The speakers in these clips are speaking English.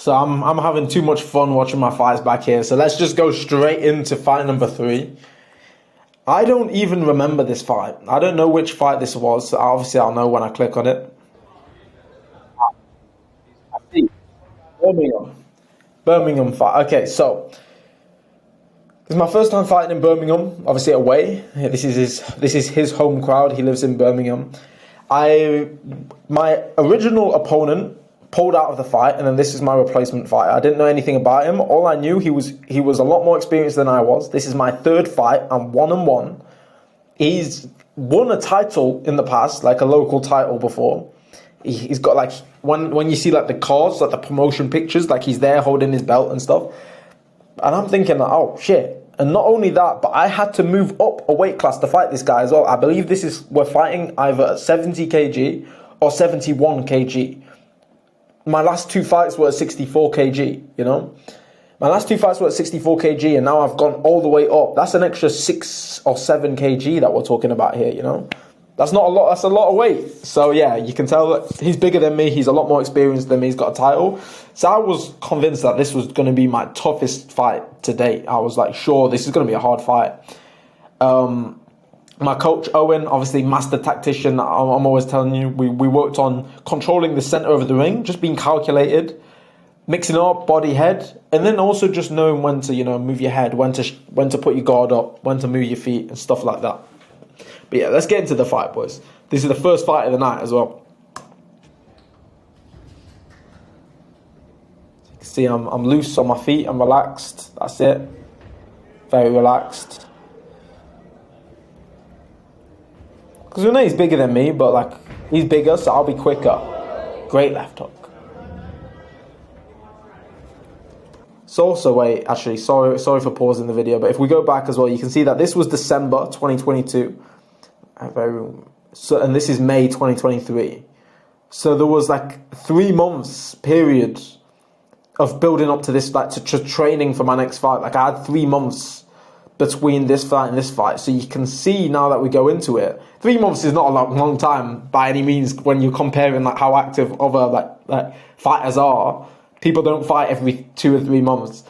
So I'm having too much fun watching my fights back here. So let's just go straight into fight number 3. I don't even remember this fight. I don't know which fight this was. So obviously, I'll know when I click on it. I see. Birmingham. Birmingham fight. Okay, so this is my first time fighting in Birmingham. Obviously away. This is his home crowd. He lives in Birmingham. My original opponent pulled out of the fight, and then this is my replacement fight. I didn't know anything about him. All I knew, he was a lot more experienced than I was. This is my third fight. I'm 1-1. He's won a title in the past, like a local title before. He's got like when you see like the cards, like the promotion pictures, like he's there holding his belt and stuff. And I'm thinking, oh shit. And not only that, but I had to move up a weight class to fight this guy as well. I believe we're fighting either at 70 kg or 71 kg. My last 2 fights were at 64 kg, you know? My last 2 fights were at 64 kg, and now I've gone all the way up. That's an extra 6 or 7 kg that we're talking about here, you know? That's not a lot, that's a lot of weight. So yeah, you can tell that he's bigger than me, he's a lot more experienced than me, he's got a title. So I was convinced that this was going to be my toughest fight to date. I was like, sure, this is going to be a hard fight. My coach, Owen, obviously master tactician, I'm always telling you, we worked on controlling the center of the ring, just being calculated, mixing up body, head, and then also just knowing when to, you know, move your head, when to put your guard up, when to move your feet and stuff like that. But yeah, let's get into the fight, boys. This is the first fight of the night as well. So you can see I'm loose on my feet, I'm relaxed, that's it. Very relaxed. Because we know he's bigger than me, but like, he's bigger, so I'll be quicker. Great left hook. So also, wait, actually, sorry for pausing the video, but if we go back as well, you can see that this was December 2022. And this is May 2023. So there was like 3 months period of building up to this, like to training for my next fight. Like I had 3 months between this fight and this fight. So you can see now that we go into it, 3 months is not a long time by any means when you're comparing like how active other like fighters are. People don't fight every 2 or 3 months.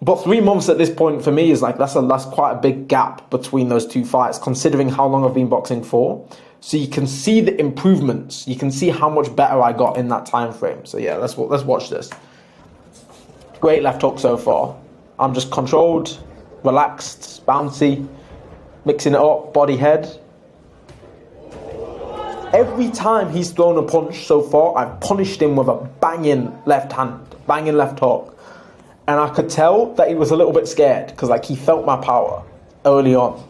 But 3 months at this point for me is like, that's quite a big gap between those 2 fights, considering how long I've been boxing for. So you can see the improvements. You can see how much better I got in that time frame. So yeah, let's watch this. Great left hook so far. I'm just controlled, relaxed, bouncy, mixing it up, body, head. Every time he's thrown a punch so far, I've punished him with a banging left hand, banging left hook. And I could tell that he was a little bit scared because like he felt my power early on.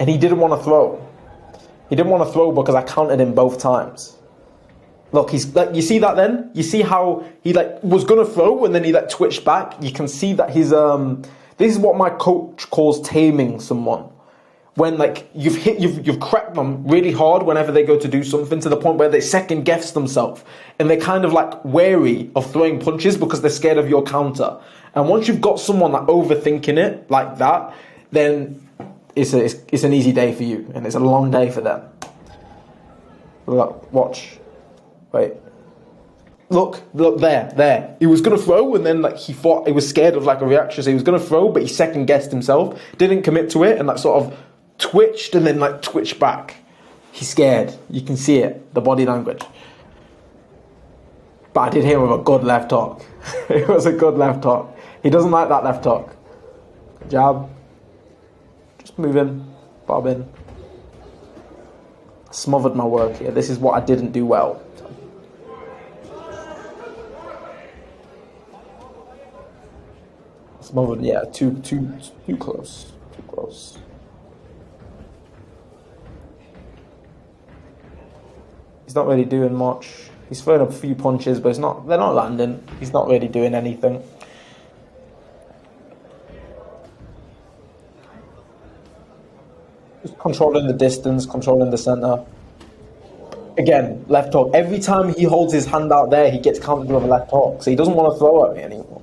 And he didn't want to throw. He didn't want to throw because I counted him both times. Look, he's like, you see that then? You see how he like was going to throw and then he like twitched back? You can see that he's, this is what my coach calls taming someone. When like you've cracked them really hard whenever they go to do something to the point where they second guess themselves and they're kind of like wary of throwing punches because they're scared of your counter. And once you've got someone like overthinking it like that, then it's an easy day for you and it's a long day for them. Look, watch, wait. Look there. He was gonna throw and then like he was scared of like a reaction, so he was gonna throw, but he second guessed himself, didn't commit to it, and like sort of twitched and then like twitched back. He's scared. You can see it, the body language. But I did hit him with a good left hook. It was a good left hook. He doesn't like that left hook. Jab. Just moving, bobbing. Smothered my work here. This is what I didn't do well. Smothered, yeah, too close. Too close. He's not really doing much. He's throwing a few punches, but they're not landing. He's not really doing anything. Just controlling the distance, controlling the center. Again, left hook. Every time he holds his hand out there, he gets countered with a left hook. So he doesn't want to throw at me anymore.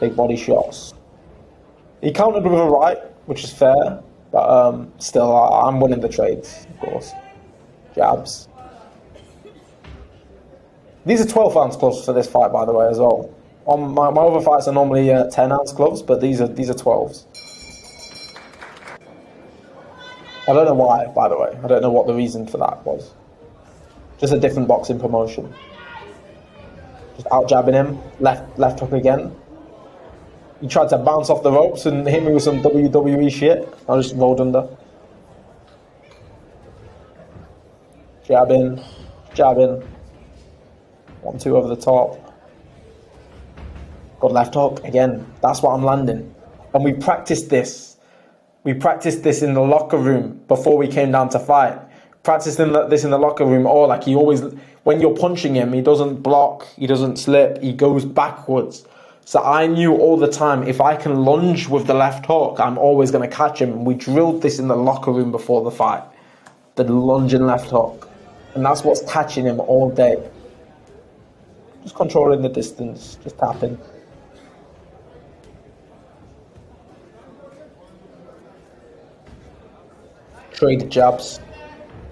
Big body shots. He countered with a right, which is fair. But still, I'm winning the trades, of course. Jabs. These are 12-ounce gloves for this fight, by the way, as well. On my other fights are normally 10-ounce gloves, but these are 12s. I don't know why, by the way. I don't know what the reason for that was. Just a different boxing promotion. Just out jabbing him, left hook again. He tried to bounce off the ropes and hit me with some WWE shit. I just rolled under. Jabbing. 1-2 over the top. Got left hook again. That's what I'm landing. And we practiced this. We practiced this in the locker room before we came down to fight. Practicing this in the locker room, or like he always, when you're punching him, he doesn't block, he doesn't slip, he goes backwards. So I knew all the time, if I can lunge with the left hook, I'm always going to catch him. And we drilled this in the locker room before the fight. The lunging left hook. And that's what's catching him all day. Just controlling the distance, just tapping. Trade jabs.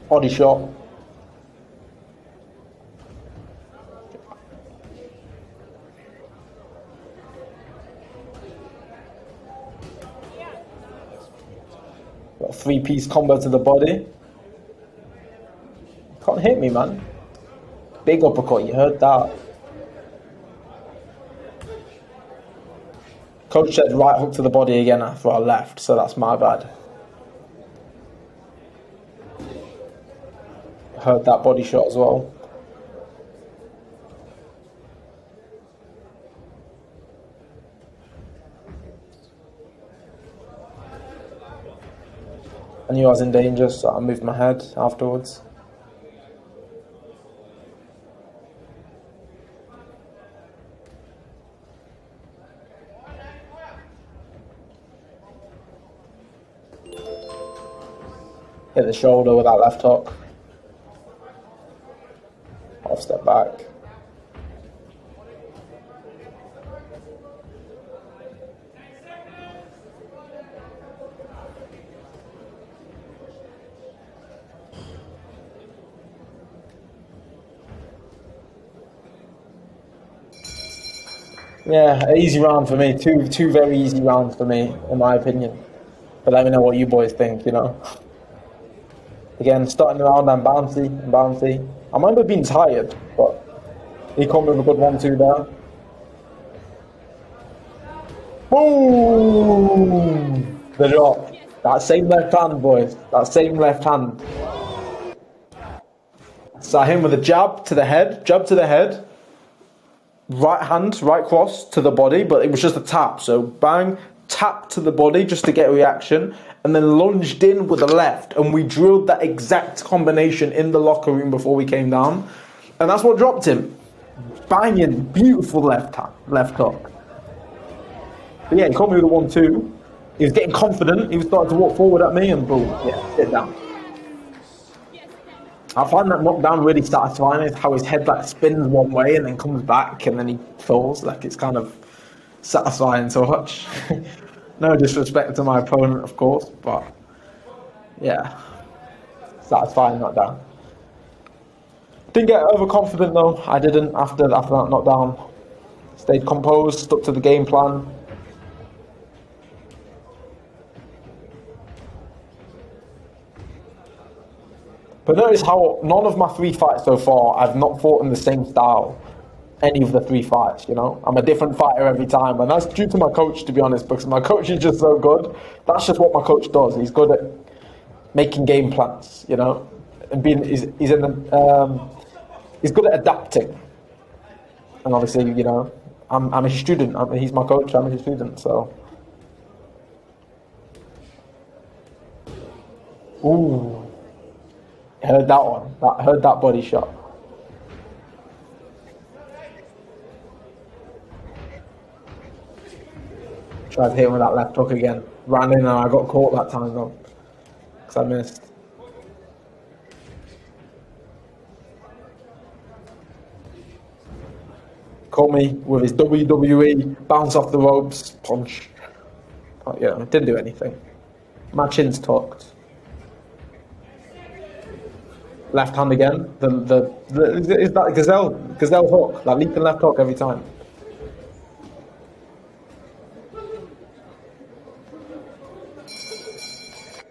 Body shot. Got a 3-piece combo to the body. Can't hit me, man. Big uppercut, you heard that. Coach said right hook to the body again after I left, so that's my bad. Heard that body shot as well. I knew I was in danger, so I moved my head afterwards. Hit the shoulder with that left hook. Half step back. Yeah, an easy round for me. Two very easy rounds for me, in my opinion. But let me know what you boys think, you know. Again, starting around, I'm bouncy. I remember being tired, but he caught me with a good 1-2 there. Boom! The drop. That same left hand, boys. That same left hand. So I hit him with a jab to the head. Right hand, right cross to the body, but it was just a tap. So bang, tap to the body just to get a reaction, and then lunged in with the left. And we drilled that exact combination in the locker room before we came down. And that's what dropped him. Banging, beautiful left hook. But yeah, he caught me with a 1-2. He was getting confident. He was starting to walk forward at me, and boom, yeah, sit down. I find that knockdown really satisfying. Is how his head like spins one way and then comes back and then he falls. Like it's kind of satisfying to watch. No disrespect to my opponent, of course, but yeah, satisfying knockdown. Didn't get overconfident though. I didn't after that knockdown. Stayed composed, stuck to the game plan. But notice how none of my 3 fights so far, I've not fought in the same style. Any of the 3 fights, you know? I'm a different fighter every time. And that's due to my coach, to be honest, because my coach is just so good. That's just what my coach does. He's good at making game plans, you know? And he's good at adapting. And obviously, you know, I'm his student. He's my coach, I'm his student, so. Ooh. Heard that one. Heard that body shot. Tried to hit him with that left hook again. Ran in and I got caught that time though. Because I missed. Caught me with his WWE bounce off the ropes punch. But yeah, didn't do anything. My chin's tucked. Left hand again. Is that gazelle hook, that leaping left hook every time.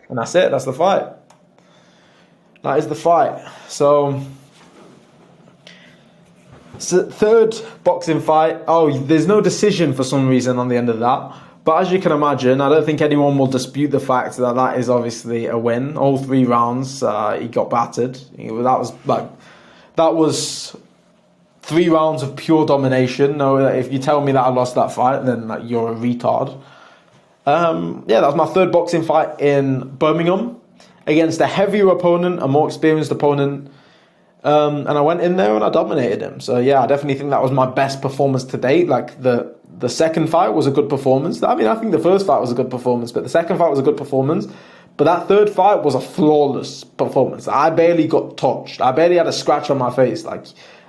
And that's it. That's the fight. That is the fight. So third boxing fight. Oh, there's no decision for some reason on the end of that. But as you can imagine, I don't think anyone will dispute the fact that that is obviously a win. All 3 rounds, he got battered. That was 3 rounds of pure domination. No, if you tell me that I lost that fight, then you're a retard. That was my third boxing fight in Birmingham against a heavier opponent, a more experienced opponent. And I went in there and I dominated him. So yeah, I definitely think that was my best performance to date. Like the second fight was a good performance. I mean, I think the first fight was a good performance, but the second fight was a good performance. But that third fight was a flawless performance. I barely got touched. I barely had a scratch on my face. Like,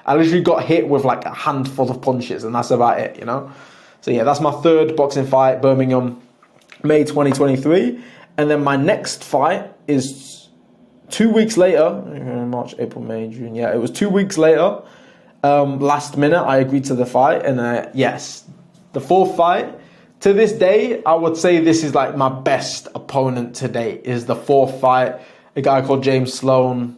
I literally got hit with like a handful of punches, and that's about it, you know? So yeah, that's my third boxing fight, Birmingham, May 2023. And then my next fight is 2 weeks later, March, April, May, June. Yeah, it was 2 weeks later. Last minute, I agreed to the fight. And yes, the fourth fight. To this day, I would say this is like my best opponent to date, is the fourth fight. A guy called James Sloan.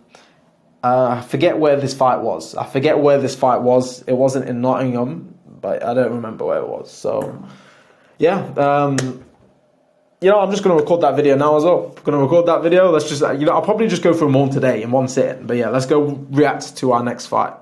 I forget where this fight was. It wasn't in Nottingham, but I don't remember where it was. So, yeah. I'm just going to record that video now as well. Let's just, I'll probably just go through them all today in one sitting. But yeah, let's go react to our next fight.